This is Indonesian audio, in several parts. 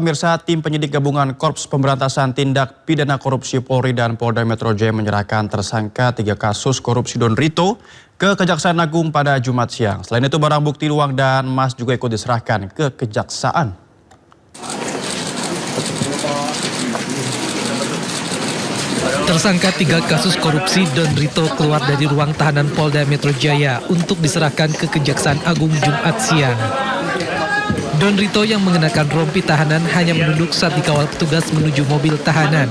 pemirsa, tim penyidik gabungan Korps Pemberantasan Tindak Pidana Korupsi Polri dan Polda Metro Jaya menyerahkan tersangka 3 kasus korupsi Don Rito ke Kejaksaan Agung pada Jumat siang. Selain itu, barang bukti uang dan emas juga ikut diserahkan ke Kejaksaan. Tersangka 3 kasus korupsi Don Rito keluar dari ruang tahanan Polda Metro Jaya untuk diserahkan ke Kejaksaan Agung Jumat siang. Don Rito yang mengenakan rompi tahanan hanya menunduk saat dikawal petugas menuju mobil tahanan.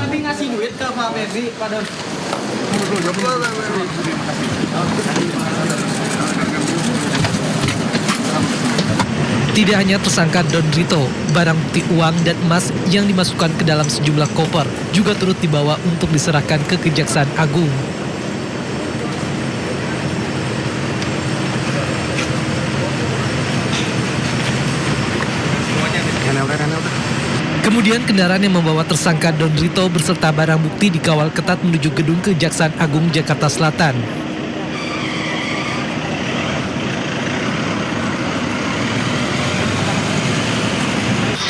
Tidak hanya tersangka Don Rito, barang bukti uang dan emas yang dimasukkan ke dalam sejumlah koper juga turut dibawa untuk diserahkan ke Kejaksaan Agung. Kemudian kendaraan yang membawa tersangka Don Rito berserta barang bukti dikawal ketat menuju gedung Kejaksaan Agung Jakarta Selatan.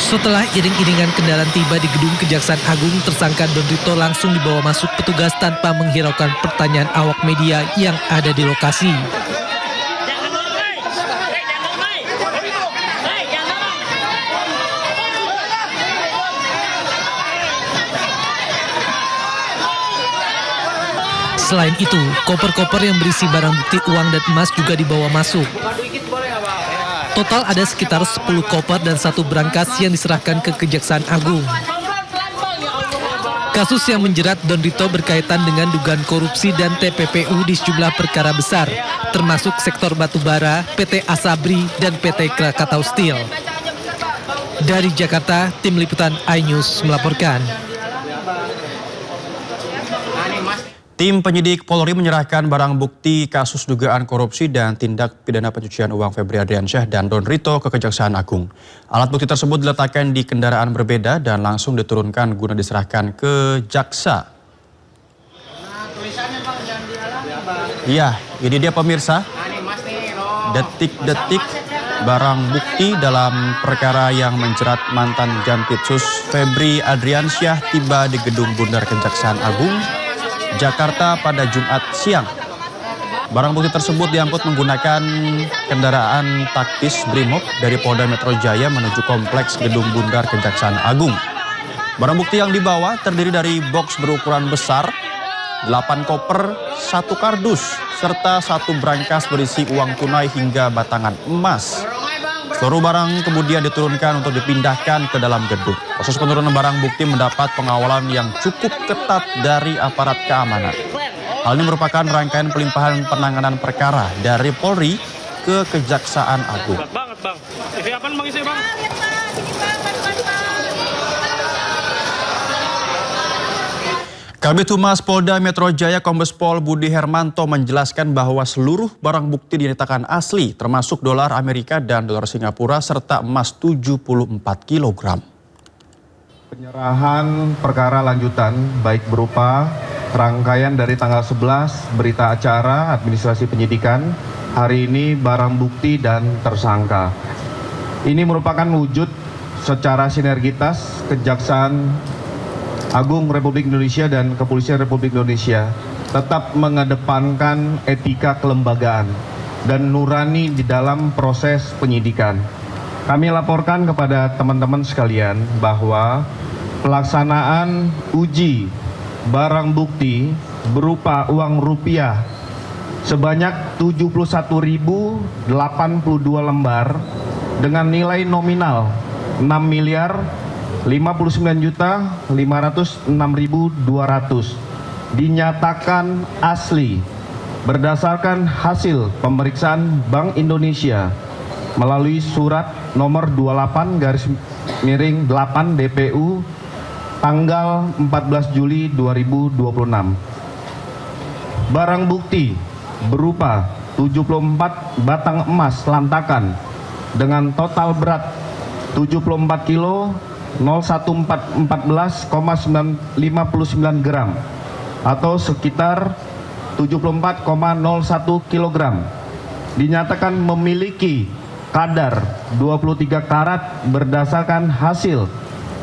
Setelah iring-iringan kendaraan tiba di gedung Kejaksaan Agung, tersangka Don Rito langsung dibawa masuk petugas tanpa menghiraukan pertanyaan awak media yang ada di lokasi. Selain itu, koper-koper yang berisi barang bukti uang dan emas juga dibawa masuk. Total ada sekitar 10 koper dan 1 brankas yang diserahkan ke Kejaksaan Agung. Kasus yang menjerat Don Rito berkaitan dengan dugaan korupsi dan TPPU di sejumlah perkara besar, termasuk sektor batubara, PT Asabri, dan PT Krakatau Steel. Dari Jakarta, Tim Liputan iNews melaporkan. Tim penyidik Polri menyerahkan barang bukti kasus dugaan korupsi dan tindak pidana pencucian uang Febri Adriansyah dan Don Rito ke Kejaksaan Agung. Alat bukti tersebut diletakkan di kendaraan berbeda dan langsung diturunkan guna diserahkan ke jaksa. Iya, ini dia pemirsa. Detik-detik barang bukti dalam perkara yang menjerat mantan Jampitsus Febri Adriansyah tiba di gedung Bundar Kejaksaan Agung Jakarta pada Jumat siang. Barang bukti tersebut diangkut menggunakan kendaraan taktis Brimob dari Polda Metro Jaya menuju kompleks Gedung Bundar Kejaksaan Agung. Barang bukti yang dibawa terdiri dari box berukuran besar, 8 koper, 1 kardus, serta 1 brankas berisi uang tunai hingga batangan emas. Seluruh barang kemudian diturunkan untuk dipindahkan ke dalam gedung. Proses penurunan barang bukti mendapat pengawalan yang cukup ketat dari aparat keamanan. Hal ini merupakan rangkaian pelimpahan penanganan perkara dari Polri ke Kejaksaan Agung. Kabid Humas Polda Metro Jaya Kombes Pol Budi Hermanto menjelaskan bahwa seluruh barang bukti dinyatakan asli, termasuk dolar Amerika dan dolar Singapura serta emas 74 kg. Penyerahan perkara lanjutan baik berupa rangkaian dari tanggal 11 berita acara administrasi penyidikan, hari ini barang bukti dan tersangka. Ini merupakan wujud secara sinergitas Kejaksaan Agung Republik Indonesia dan Kepolisian Republik Indonesia tetap mengedepankan etika kelembagaan dan nurani di dalam proses penyidikan. Kami laporkan kepada teman-teman sekalian bahwa pelaksanaan uji barang bukti berupa uang rupiah sebanyak 71.082 lembar dengan nilai nominal 6.059.506.200 dinyatakan asli berdasarkan hasil pemeriksaan Bank Indonesia melalui surat nomor 28/8 DPU tanggal 14 Juli 2026. Barang bukti berupa 74 batang emas lantakan dengan total berat 74 kilo 01414,59 gram atau sekitar 74,01 kg dinyatakan memiliki kadar 23 karat berdasarkan hasil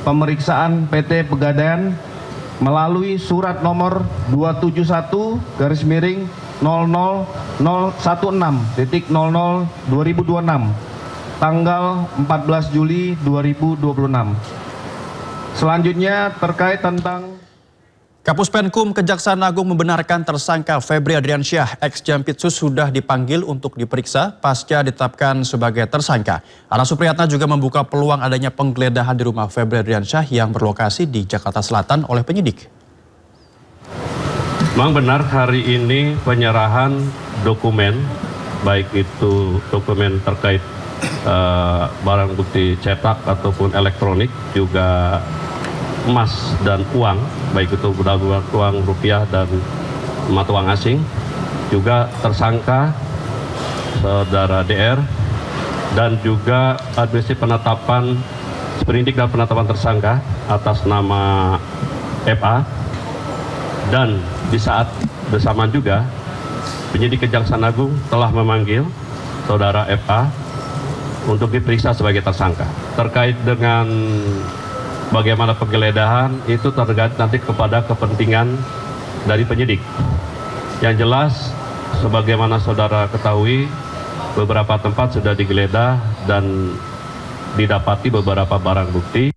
pemeriksaan PT Pegadaian melalui surat nomor 271-00-016.00/2026 tanggal 14 Juli 2026. Selanjutnya terkait tentang Kapus Penkum Kejaksaan Agung membenarkan tersangka Febri Adriansyah ex Jampitsus sudah dipanggil untuk diperiksa pasca ditetapkan sebagai tersangka. Ana Supriyatna juga membuka peluang adanya penggeledahan di rumah Febri Adriansyah yang berlokasi di Jakarta Selatan oleh penyidik. Memang benar hari ini penyerahan dokumen, baik itu dokumen terkait barang bukti cetak ataupun elektronik, juga emas dan uang, baik itu uang rupiah dan mata uang asing, juga tersangka saudara DR, dan juga administrasi penetapan sprindik dan penetapan tersangka atas nama FA. Dan di saat bersamaan juga penyidik Kejaksaan Agung telah memanggil saudara FA untuk diperiksa sebagai tersangka. Terkait dengan bagaimana penggeledahan itu tergantung nanti kepada kepentingan dari penyidik. Yang jelas, sebagaimana saudara ketahui, beberapa tempat sudah digeledah dan didapati beberapa barang bukti.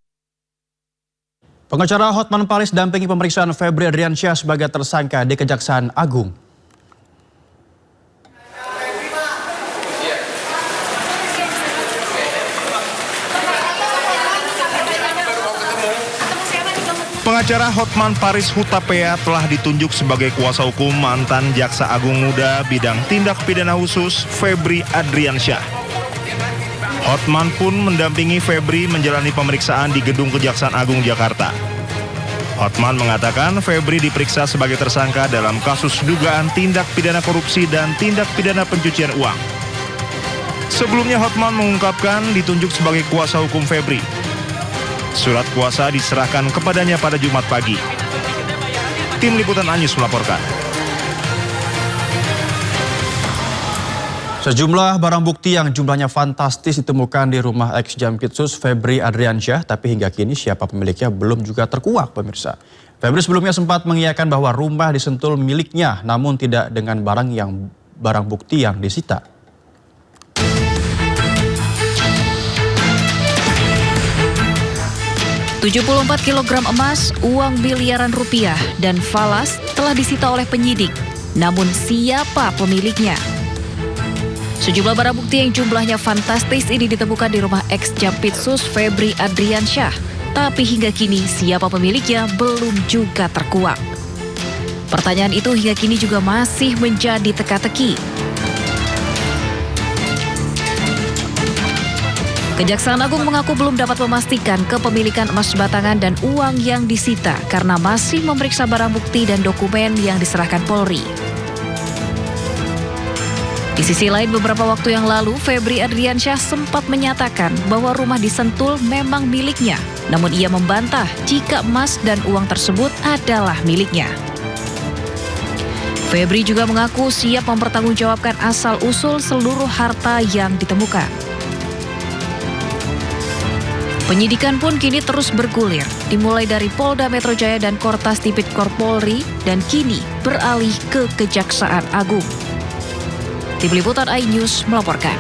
Pengacara Hotman Paris dampingi pemeriksaan Febri Adriansyah sebagai tersangka di Kejaksaan Agung. Pengacara Hotman Paris Hutapea telah ditunjuk sebagai kuasa hukum mantan Jaksa Agung Muda bidang tindak pidana khusus Febri Adriansyah. Hotman pun mendampingi Febri menjalani pemeriksaan di Gedung Kejaksaan Agung Jakarta. Hotman mengatakan Febri diperiksa sebagai tersangka dalam kasus dugaan tindak pidana korupsi dan tindak pidana pencucian uang. Sebelumnya Hotman mengungkapkan ditunjuk sebagai kuasa hukum Febri. Surat kuasa diserahkan kepadanya pada Jumat pagi. Tim Liputan Anyus melaporkan. Sejumlah barang bukti yang jumlahnya fantastis ditemukan di rumah ex Jampitsus Febri Adriansyah, tapi hingga kini siapa pemiliknya belum juga terkuak, pemirsa. Febri sebelumnya sempat mengiyakan bahwa rumah di Sentul miliknya, namun tidak dengan barang bukti yang disita. 74 kg emas, uang miliaran rupiah, dan falas telah disita oleh penyidik. Namun siapa pemiliknya? Sejumlah barang bukti yang jumlahnya fantastis ini ditemukan di rumah ex Jampitsus Febri Adriansyah. Tapi hingga kini siapa pemiliknya belum juga terkuak. Pertanyaan itu hingga kini juga masih menjadi teka-teki. Kejaksaan Agung mengaku belum dapat memastikan kepemilikan emas batangan dan uang yang disita karena masih memeriksa barang bukti dan dokumen yang diserahkan Polri. Di sisi lain, beberapa waktu yang lalu, Febri Adriansyah sempat menyatakan bahwa rumah di Sentul memang miliknya, namun ia membantah jika emas dan uang tersebut adalah miliknya. Febri juga mengaku siap mempertanggungjawabkan asal-usul seluruh harta yang ditemukan. Penyidikan pun kini terus bergulir, dimulai dari Polda Metro Jaya dan Kortas Tipikor Polri, dan kini beralih ke Kejaksaan Agung. Tim Liputan iNews melaporkan.